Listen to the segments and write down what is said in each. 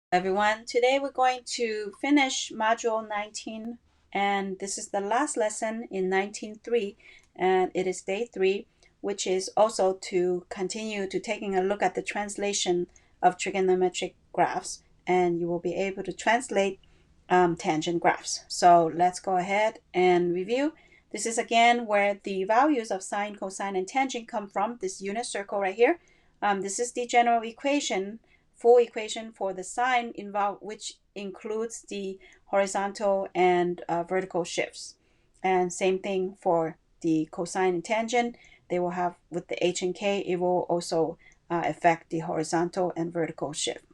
Everyone. Today we're going to finish Module 19, and this is the last lesson in 19.3, and it is day 3, which is also to continue to taking a look at the translation of trigonometric graphs, and you will be able to translate tangent graphs. So let's go ahead and review. This is again where the values of sine, cosine, and tangent come from, this unit circle right here. This is the general equation, full equation for the sine involved, which includes the horizontal and vertical shifts. And same thing for the cosine and tangent. They will have, with the h and k, it will also affect the horizontal and vertical shift.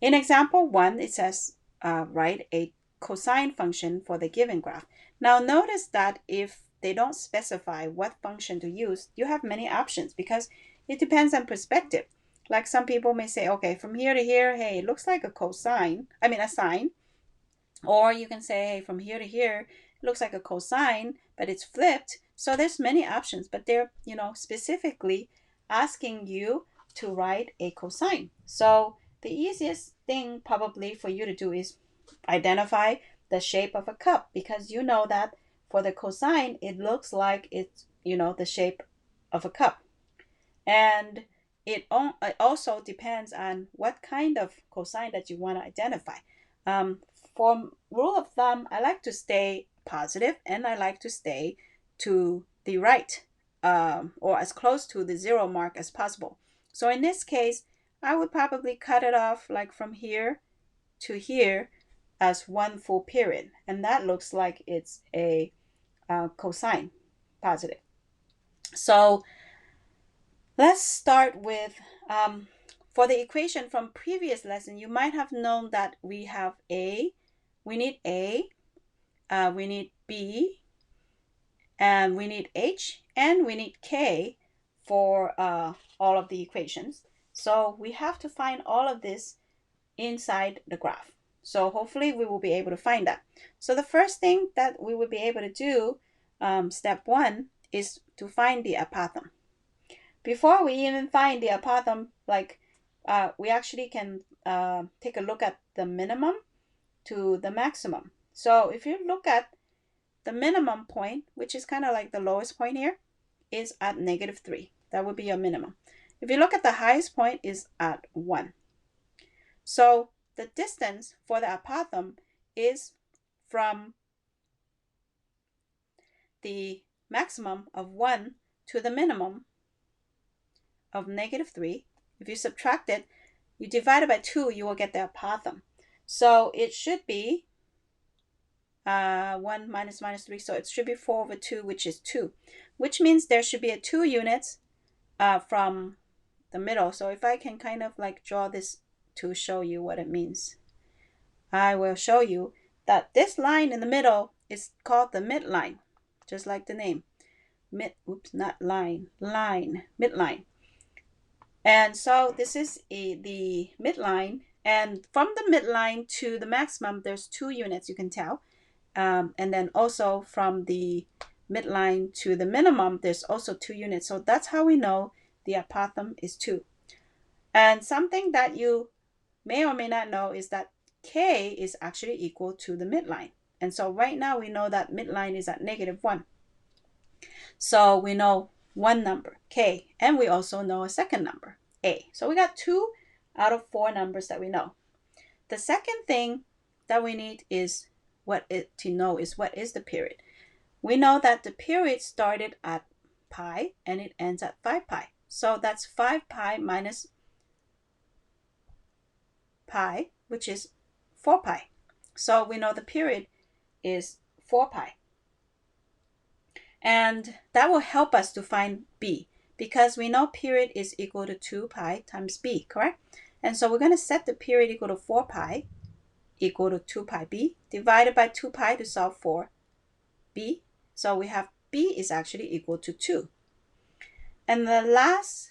In example 1, it says write a cosine function for the given graph. Now notice that if they don't specify what function to use, you have many options because it depends on perspective. Like some people may say, okay, from here to here, hey, it looks like a sine. Or you can say, hey, from here to here, it looks like a cosine, but it's flipped. So there's many options, but they're, specifically asking you to write a cosine. So the easiest thing probably for you to do is identify the shape of a cup, because you know that for the cosine, it looks like it's, the shape of a cup. And it also depends on what kind of cosine that you want to identify. For rule of thumb, I like to stay positive and I like to stay to the right, or as close to the 0 mark as possible. So in this case, I would probably cut it off like from here to here as one full period. And that looks like it's a cosine, positive. So let's start with, for the equation from previous lesson, you might have known that we have we need we need B, and we need H, and we need K for all of the equations. So we have to find all of this inside the graph. So hopefully we will be able to find that. So the first thing that we will be able to do, step 1, is to find the apothem. Before we even find the apothem, we actually can take a look at the minimum to the maximum. So if you look at the minimum point, which is kind of like the lowest point here, is at -3. That would be your minimum. If you look at the highest point, is at 1. So the distance for the apothem is from the maximum of 1 to the minimum of -3. If you subtract it, you divide it by 2, you will get the apothem. So it should be 1 minus 3, so it should be 4/2, which is 2, which means there should be a 2 units from the middle. So if I can kind of like draw this to show you what it means, I will show you that this line in the middle is called the midline, just like the name. Midline. And so this is the midline, and from the midline to the maximum, there's 2 units, you can tell. And then also from the midline to the minimum, there's also 2 units. So that's how we know the apothem is 2. And something that you may or may not know is that K is actually equal to the midline. And so right now we know that midline is at -1. So we know one number, K, and we also know a second number, A. So we got 2 out of 4 numbers that we know. The second thing that we need is what is the period. We know that the period started at pi and it ends at 5 pi. So that's 5 pi minus pi, which is 4 pi. So we know the period is 4 pi. And that will help us to find B, because we know period is equal to 2 pi times B, correct? And so we're going to set the period equal to 4 pi equal to 2 pi B divided by 2 pi to solve for B. So we have B is actually equal to 2. And the last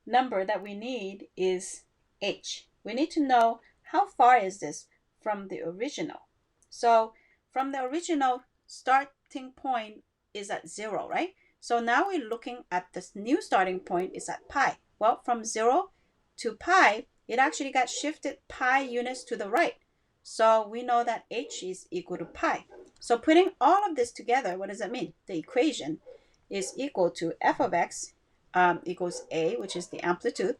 number that we need is H. We need to know how far is this from the original. So from the original starting point is at 0, right? So now we're looking at this new starting point is at pi. Well, from 0 to pi, it actually got shifted pi units to the right. So we know that h is equal to pi. So putting all of this together, what does that mean? The equation is equal to f of x equals a, which is the amplitude,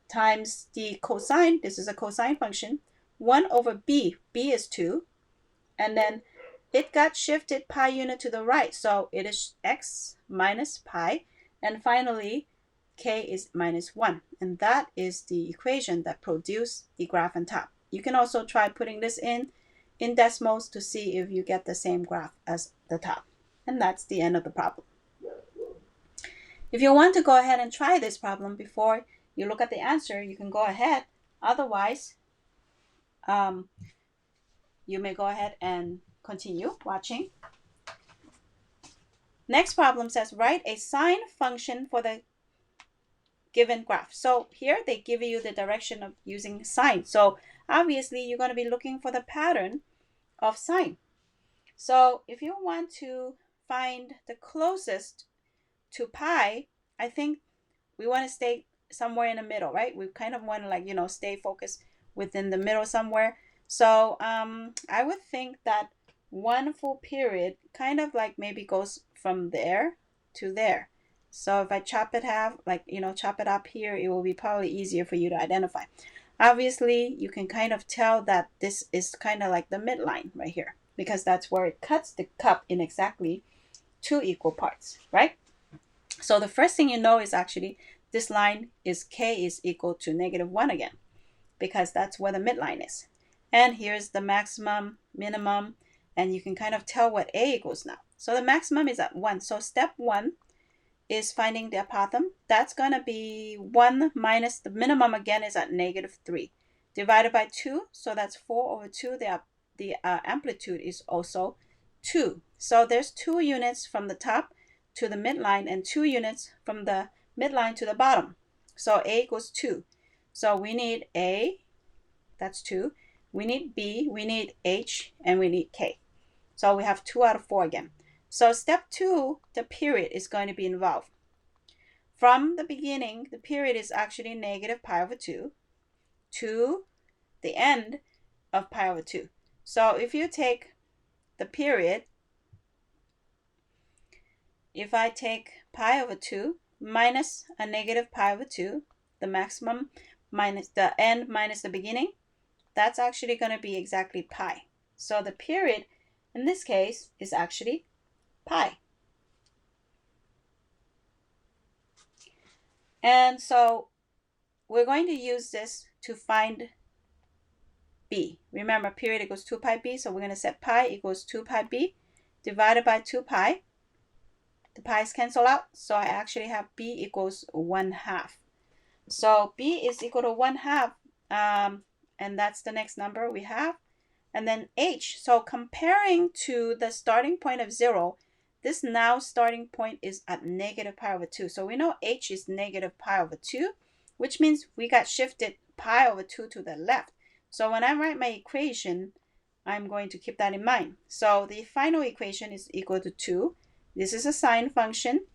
times the cosine, this is a cosine function, 1 over b, b is 2, and then it got shifted pi unit to the right, so it is x minus pi, and finally k is minus 1, and that is the equation that produced the graph on top. You can also try putting this in decimals to see if you get the same graph as the top, and that's the end of the problem. If you want to go ahead and try this problem before you look at the answer, you can go ahead. Otherwise, you may go ahead and continue watching. Next problem says, write a sine function for the given graph. So here they give you the direction of using sine. So obviously you're going to be looking for the pattern of sine. So if you want to find the closest to pi, I think we want to stay somewhere in the middle, right? We kind of want to stay focused within the middle somewhere. So I would think that one full period kind of maybe goes from there to there. So if I chop it half, chop it up here, it will be probably easier for you to identify. Obviously, you can kind of tell that this is kind of like the midline right here, because that's where it cuts the cup in exactly 2 equal parts, right? So the first thing you know is actually this line is k is equal to -1 again, because that's where the midline is. And here's the maximum, minimum, and you can kind of tell what a equals now. So the maximum is at 1. So step 1 is finding the apothem. That's going to be 1 minus the minimum again is at -3. Divided by 2, so that's 4 over 2. The amplitude is also 2. So there's 2 units from the top to the midline and 2 units from the midline to the bottom. So a equals 2. So we need a, that's 2. We need b, we need h, and we need k. So we have 2 out of 4 again. So step 2, the period is going to be involved. From the beginning, the period is actually -pi/2 to the end of pi/2. So if you take the period, if I take pi/2 minus a -pi/2, the maximum minus the end minus the beginning, that's actually going to be exactly pi. So the period in this case is actually pi. And so we're going to use this to find b. Remember, period equals 2 pi b, so we're going to set pi equals 2 pi b divided by 2 pi. The pi's cancel out, so I actually have b equals 1/2. So b is equal to 1/2, and that's the next number we have. And then h, so comparing to the starting point of 0, this now starting point is at -pi/2. So we know h is -pi/2, which means we got shifted pi/2 to the left. So when I write my equation, I'm going to keep that in mind. So the final equation is equal to 2. This is a sine function.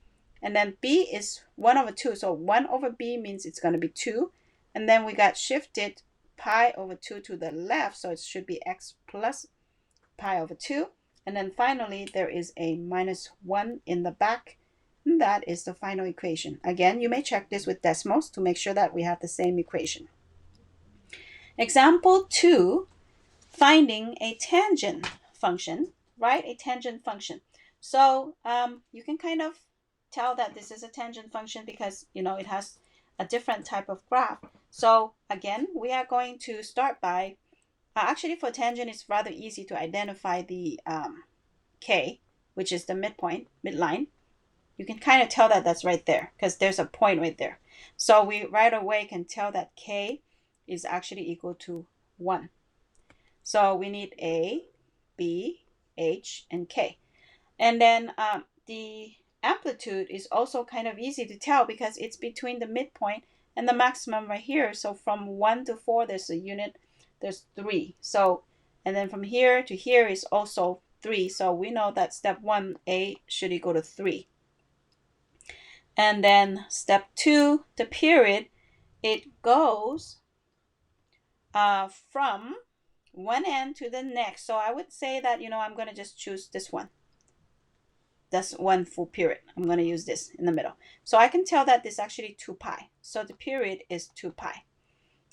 And then b is 1 over 2. So 1 over b means it's going to be 2. And then we got shifted pi/2 to the left. So it should be x plus pi/2. And then finally, there is a -1 in the back. And that is the final equation. Again, you may check this with decimals to make sure that we have the same equation. Example 2, finding a tangent function. Write a tangent function. So you can kind of tell that this is a tangent function because, it has a different type of graph. So again, we are going to start by actually, for tangent, it's rather easy to identify the k, which is the midline. You can kind of tell that that's right there because there's a point right there. So we right away can tell that k is actually equal to 1. So we need a, b, h, and k. And then the amplitude is also kind of easy to tell because it's between the midpoint and the maximum right here. So from 1 to 4, there's a unit. There's 3. So, and then from here to here is also 3. So we know that step 1, a should equal to 3. And then step 2, the period, it goes from one end to the next. So I would say that, I'm going to just choose this one. That's one full period. I'm going to use this in the middle. So I can tell that this is actually 2 pi. So the period is 2 pi.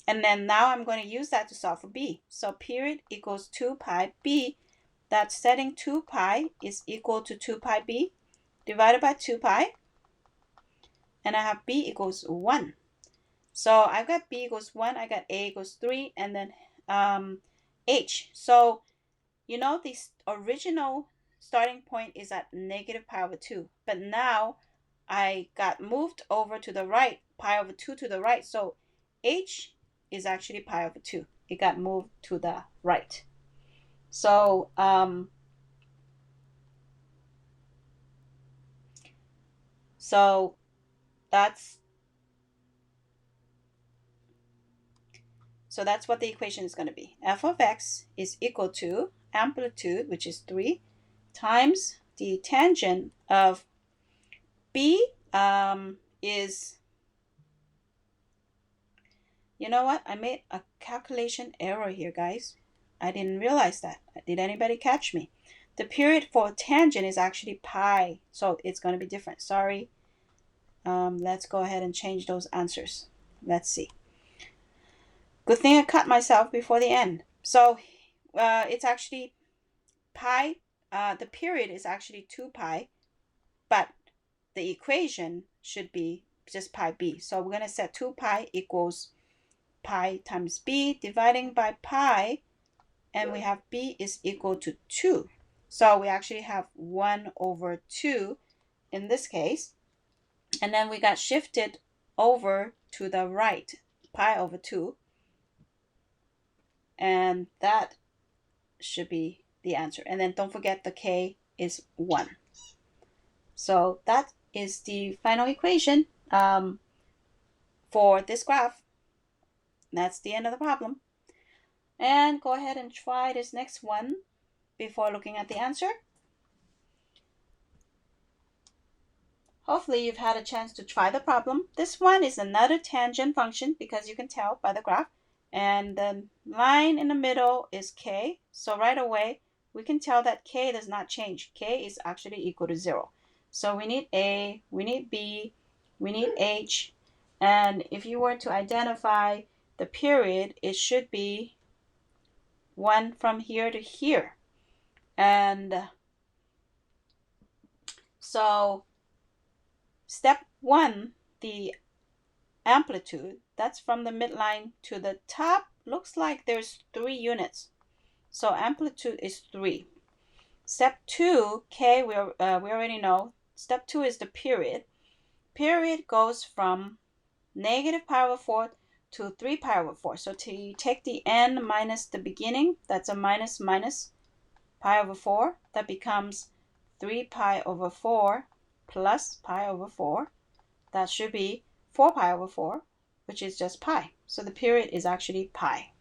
And then now I'm going to use that to solve for b. So period equals 2 pi b. That's setting 2 pi is equal to 2 pi b divided by 2 pi. And I have b equals 1. So I've got b equals 1. I got a equals 3. And then h. So, the original starting point is at negative pi over 2. But now I got moved over to the right, pi over 2 to the right. So h is actually pi over 2. It got moved to the right. So that's what the equation is going to be. F of x is equal to amplitude, which is 3, times the tangent of b is, you know what? I made a calculation error here, guys. I didn't realize that. Did anybody catch me? The period for tangent is actually pi, so it's going to be different. Sorry. Let's go ahead and change those answers. Let's see. Good thing I cut myself before the end. So it's actually pi. The period is actually 2 pi, but the equation should be just pi b. So we're going to set 2 pi equals pi times b dividing by pi, and we have b is equal to 2. So we actually have 1 over 2 in this case. And then we got shifted over to the right, pi over 2. And that should be the answer. And then don't forget the k is 1. So that is the final equation for this graph. That's the end of the problem. And go ahead and try this next one before looking at the answer. Hopefully you've had a chance to try the problem. This one is another tangent function because you can tell by the graph. And the line in the middle is k. So right away, we can tell that k does not change. K is actually equal to 0. So we need a, we need b, we need h. And if you were to identify the period, it should be 1 from here to here. And so step 1, the amplitude, that's from the midline to the top. Looks like there's 3 units. So amplitude is 3. Step 2, k, we already know. Step 2 is the period. Period goes from negative pi over 4 to 3 pi over 4. So you take the n minus the beginning, that's a minus minus pi over 4. That becomes 3 pi over 4 plus pi over 4. That should be 4 pi over 4, which is just pi. So the period is actually pi.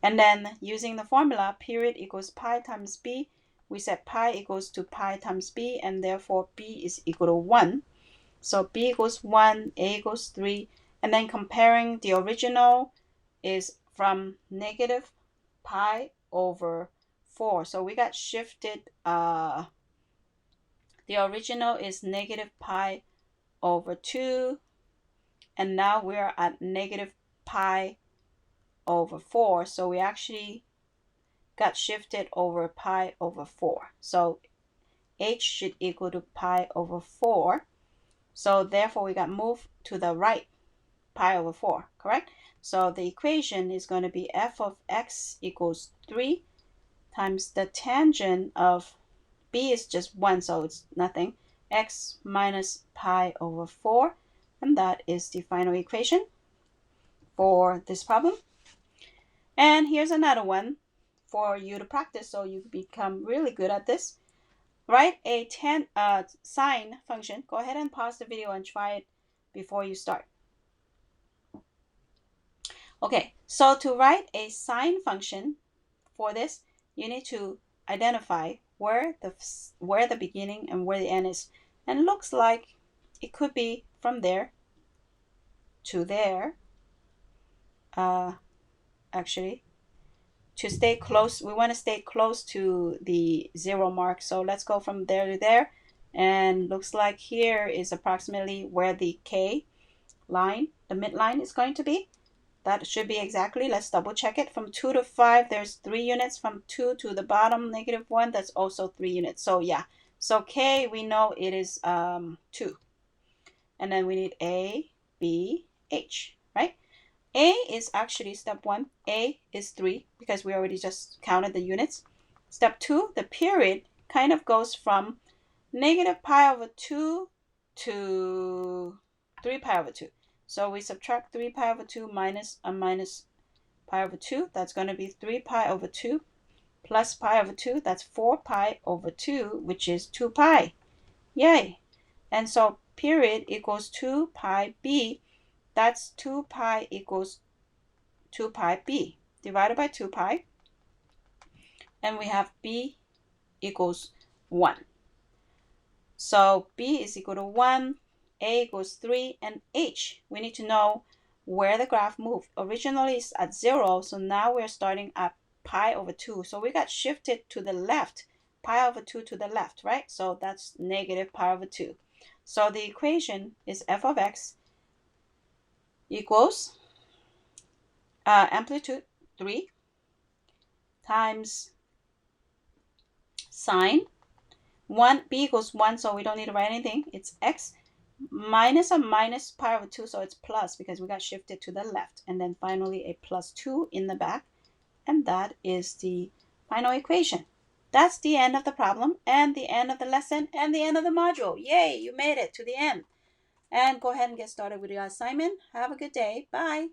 And then using the formula, period equals pi times b, we set pi equals to pi times b, and therefore b is equal to 1. So b equals 1, a equals 3, and then comparing the original is from negative pi over 4. So we got shifted, the original is negative pi over 2, and now we're at negative pi over 4. So we actually got shifted over pi over 4. So h should equal to pi over 4. So therefore we got moved to the right, pi over 4, correct? So the equation is going to be f of x equals 3 times the tangent of b is just 1, so it's nothing, x minus pi over 4. And that is the final equation for this problem. And here's another one for you to practice so you become really good at this. Write a sine function. Go ahead and pause the video and try it before you start. Okay, so to write a sine function for this, you need to identify where the beginning and where the end is. And it looks like it could be from there to there, actually. To stay close, we want to stay close to the 0 mark. So let's go from there to there. And looks like here is approximately where the K line, the midline, is going to be. That should be exactly. Let's double check it. From 2 to 5, there's 3 units. From 2 to the bottom, -1, that's also 3 units. So yeah. So K, we know it is 2. And then we need A, B, H, right? A is actually step 1. A is 3 because we already just counted the units. Step 2, the period kind of goes from -pi/2 to 3pi/2. So we subtract 3pi/2 minus pi/2. That's going to be 3pi/2 plus pi/2. That's 4pi/2, which is 2 pi. Yay! And so period equals 2 pi b. That's 2 pi equals 2 pi b divided by 2 pi. And we have b equals 1. So b is equal to 1, a equals 3, and h, we need to know where the graph moved. Originally it's at 0, so now we're starting at pi/2. So we got shifted to the left, pi/2 to the left, right? So that's -pi/2. So the equation is f of x equals amplitude 3 times sine 1, b equals 1, so we don't need to write anything. It's x minus a minus pi/2, so it's plus because we got shifted to the left. And then finally a plus 2 in the back. And that is the final equation. That's the end of the problem and the end of the lesson and the end of the module. Yay, you made it to the end. And go ahead and get started with your assignment. Have a good day. Bye.